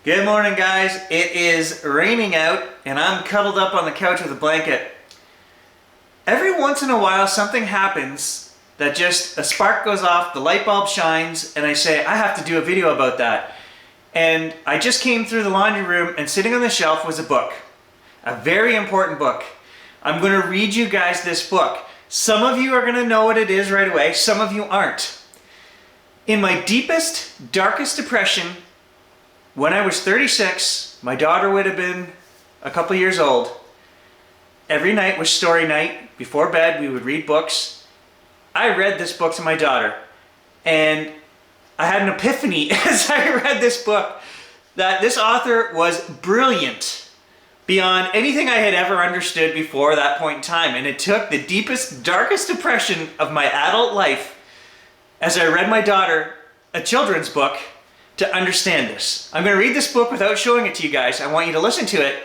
Good morning, guys. It is raining out and I'm cuddled up on the couch with a blanket. Every once in a while something happens that just a spark goes off, the light bulb shines, and I say, I have to do a video about that. And I just came through the laundry room and sitting on the shelf was a book. A very important book. I'm going to read you guys this book. Some of you are going to know what it is right away, some of you aren't. In my deepest, darkest depression, when I was 36, my daughter would have been a couple years old. Every night was story night. Before bed, we would read books. I read this book to my daughter, and I had an epiphany as I read this book that this author was brilliant beyond anything I had ever understood before that point in time. And it took the deepest, darkest depression of my adult life as I read my daughter a children's book to understand this. I'm going to read this book without showing it to you guys. I want you to listen to it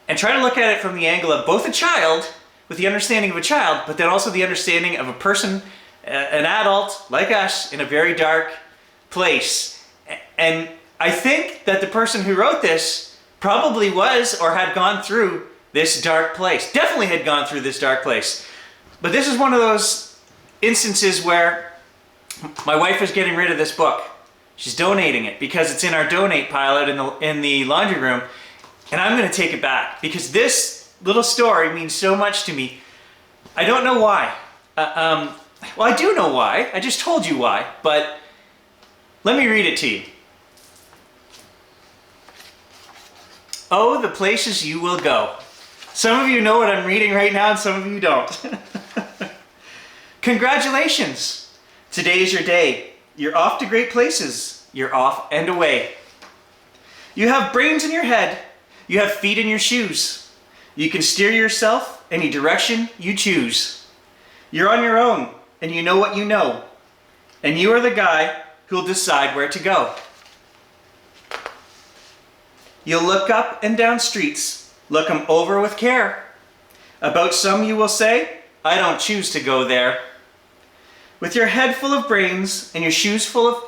and try to look at it from the angle of both a child, with the understanding of a child, but then also the understanding of a person, an adult like us, in a very dark place. And I think that the person who wrote this probably was or had gone through this dark place. Definitely had gone through this dark place. But this is one of those instances where my wife is getting rid of this book. She's donating it because it's in our donate pile out in the laundry room, and I'm going to take it back because this little story means so much to me. I don't know why. Well, I do know why. I just told you why, but let me read it to you. Oh, the places you will go. Some of you know what I'm reading right now, and some of you don't. Congratulations! Today is your day. You're off to great places. You're off and away. You have brains in your head. You have feet in your shoes. You can steer yourself any direction you choose. You're on your own, and you know what you know. And you are the guy who'll decide where to go. You'll look up and down streets. Look 'em over with care. About some you will say, I don't choose to go there. With your head full of brains and your shoes full of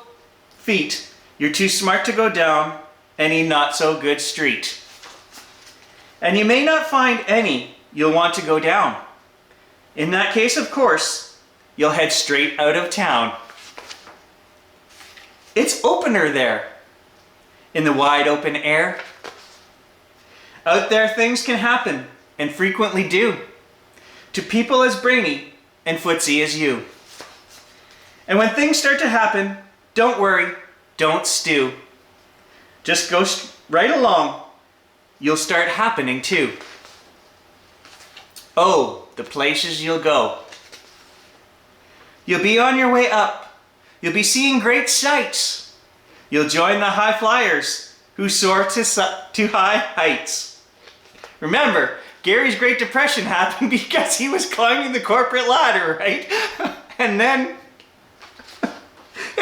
feet, you're too smart to go down any not so good street. And you may not find any you'll want to go down. In that case, of course, you'll head straight out of town. It's opener there, in the wide open air. Out there things can happen, and frequently do, to people as brainy and footsy as you. And when things start to happen, don't worry, don't stew. Just go right along. You'll start happening too. Oh, the places you'll go. You'll be on your way up. You'll be seeing great sights. You'll join the high flyers who soar to high heights. Remember, Gary's Great Depression happened because he was climbing the corporate ladder, right? And then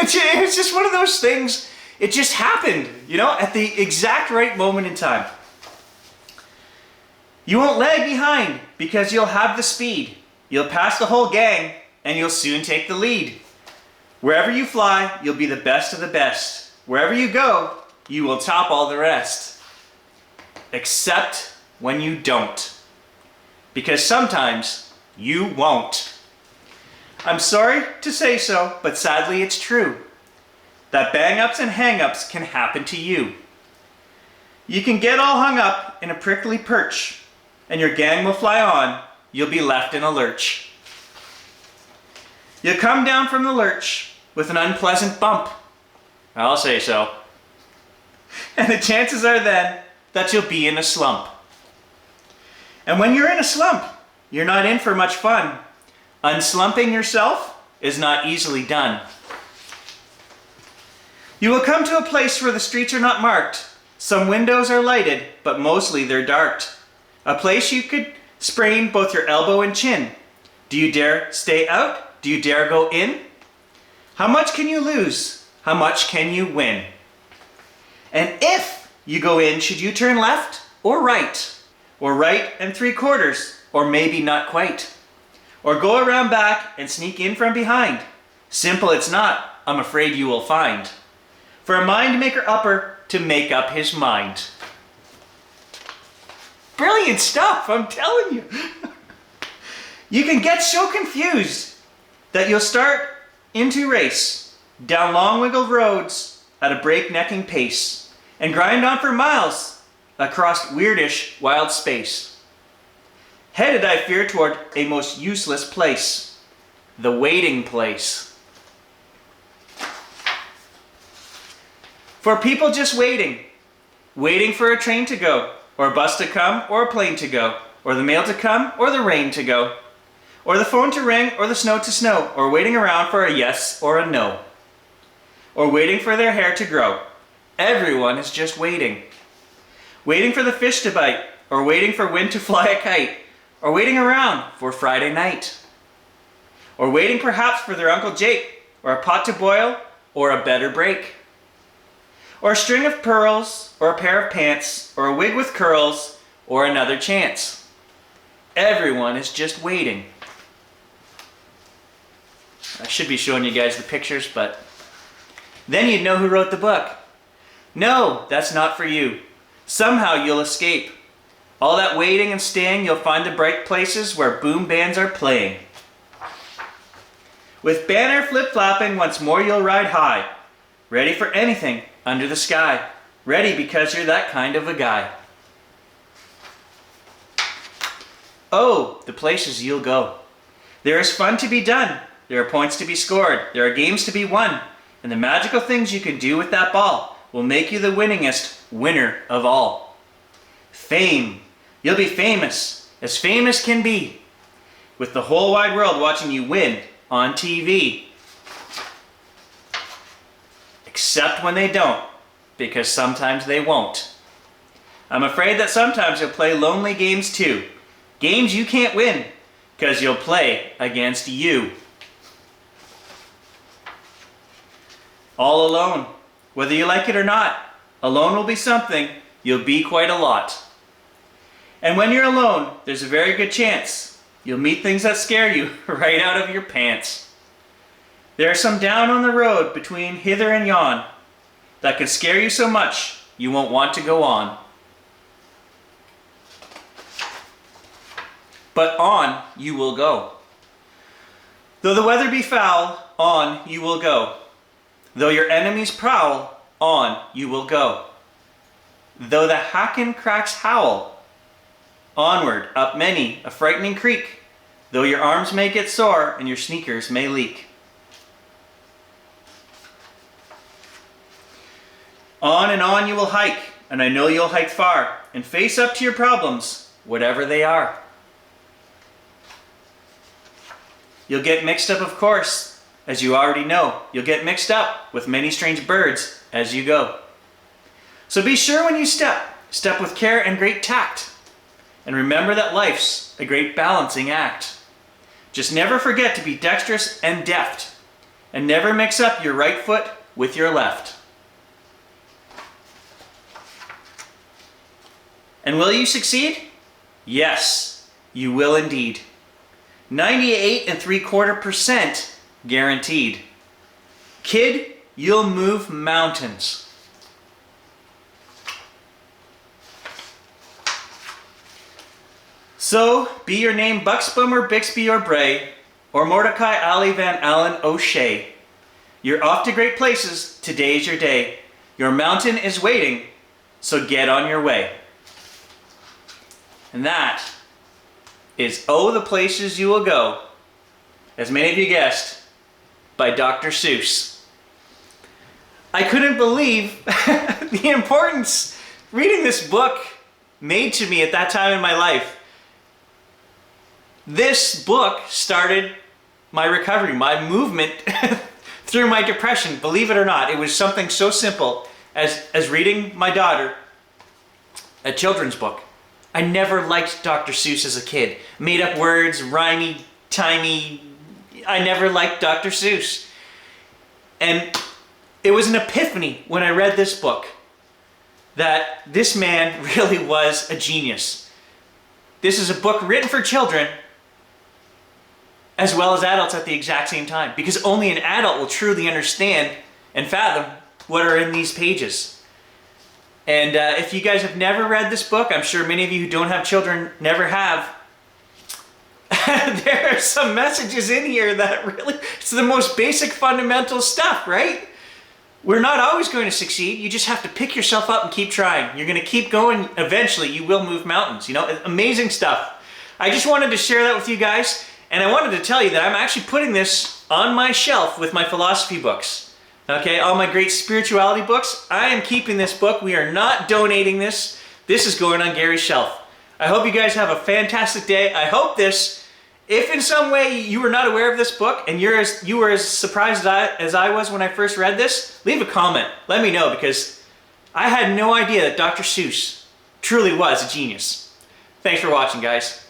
it's just one of those things, it just happened, you know, at the exact right moment in time. You won't lag behind because you'll have the speed. You'll pass the whole gang and you'll soon take the lead. Wherever you fly, you'll be the best of the best. Wherever you go, you will top all the rest. Except when you don't. Because sometimes you won't. I'm sorry to say so, but sadly it's true. That bang-ups and hang-ups can happen to you. You can get all hung up in a prickly perch, and your gang will fly on. You'll be left in a lurch. You'll come down from the lurch with an unpleasant bump. I'll say so. And the chances are then that you'll be in a slump. And when you're in a slump, you're not in for much fun. Unslumping yourself is not easily done. You will come to a place where the streets are not marked. Some windows are lighted, but mostly they're darked. A place you could sprain both your elbow and chin. Do you dare stay out? Do you dare go in? How much can you lose? How much can you win? And if you go in, should you turn left or right? Or right and 3/4, or maybe not quite? Or go around back and sneak in from behind? Simple it's not, I'm afraid you will find. For a mind maker upper to make up his mind. Brilliant stuff, I'm telling you. You can get so confused that you'll start into race down long wiggled roads at a breaknecking pace and grind on for miles across weirdish wild space. Headed, I fear, toward a most useless place, the waiting place. For people just waiting for a train to go, or a bus to come, or a plane to go, or the mail to come, or the rain to go, or the phone to ring, or the snow to snow, or waiting around for a yes or a no, or waiting for their hair to grow. Everyone is just waiting. Waiting for the fish to bite, or waiting for wind to fly a kite, or waiting around for Friday night, or waiting perhaps for their Uncle Jake, or a pot to boil, or a better break, or a string of pearls, or a pair of pants, or a wig with curls, or another chance. Everyone is just waiting. I should be showing you guys the pictures, but then you'd know who wrote the book. No, that's not for you. Somehow you'll escape. All that waiting and staying, you'll find the bright places where boom bands are playing. With banner flip-flopping, once more you'll ride high. Ready for anything under the sky. Ready because you're that kind of a guy. Oh, the places you'll go. There is fun to be done. There are points to be scored. There are games to be won. And the magical things you can do with that ball will make you the winningest winner of all. Fame. You'll be famous as can be, with the whole wide world watching you win on TV. Except when they don't, because sometimes they won't. I'm afraid that sometimes you'll play lonely games too. Games you can't win, because you'll play against you. All alone, whether you like it or not. Alone will be something, you'll be quite a lot. And when you're alone, there's a very good chance you'll meet things that scare you right out of your pants. There are some down on the road between hither and yon that can scare you so much you won't want to go on. But on you will go. Though the weather be foul, on you will go. Though your enemies prowl, on you will go. Though the hacken cracks howl, onward up many a frightening creek, though your arms may get sore and your sneakers may leak. On and on you will hike, and I know you'll hike far, and face up to your problems, whatever they are. You'll get mixed up, of course, as you already know. You'll get mixed up with many strange birds as you go. So be sure when you step with care and great tact. And remember that life's a great balancing act. Just never forget to be dexterous and deft, and never mix up your right foot with your left. And will you succeed? Yes, you will indeed. 98.75% guaranteed. Kid, you'll move mountains. So, be your name Buxbaum or Bixby or Bray, or Mordecai Alley Van Allen O'Shea. You're off to great places, today's your day. Your mountain is waiting, so get on your way. And that is Oh, the Places You Will Go, as many of you guessed, by Dr. Seuss. I couldn't believe the importance reading this book made to me at that time in my life. This book started my recovery, my movement through my depression. Believe it or not, it was something so simple as reading my daughter a children's book. I never liked Dr. Seuss as a kid. Made up words, rhymey, timey. I never liked Dr. Seuss. And it was an epiphany when I read this book that this man really was a genius. This is a book written for children as well as adults at the exact same time, because only an adult will truly understand and fathom what are in these pages. And if you guys have never read this book, I'm sure many of you who don't have children never have. There are some messages in here that really, it's the most basic fundamental stuff, right? We're not always going to succeed. You just have to pick yourself up and keep trying. You're going to keep going. Eventually, you will move mountains. You know, amazing stuff. I just wanted to share that with you guys. And I wanted to tell you that I'm actually putting this on my shelf with my philosophy books. Okay, all my great spirituality books. I am keeping this book. We are not donating this. This is going on Gary's shelf. I hope you guys have a fantastic day. I hope this, if in some way you were not aware of this book and you were as surprised as I was when I first read this, leave a comment. Let me know, because I had no idea that Dr. Seuss truly was a genius. Thanks for watching, guys.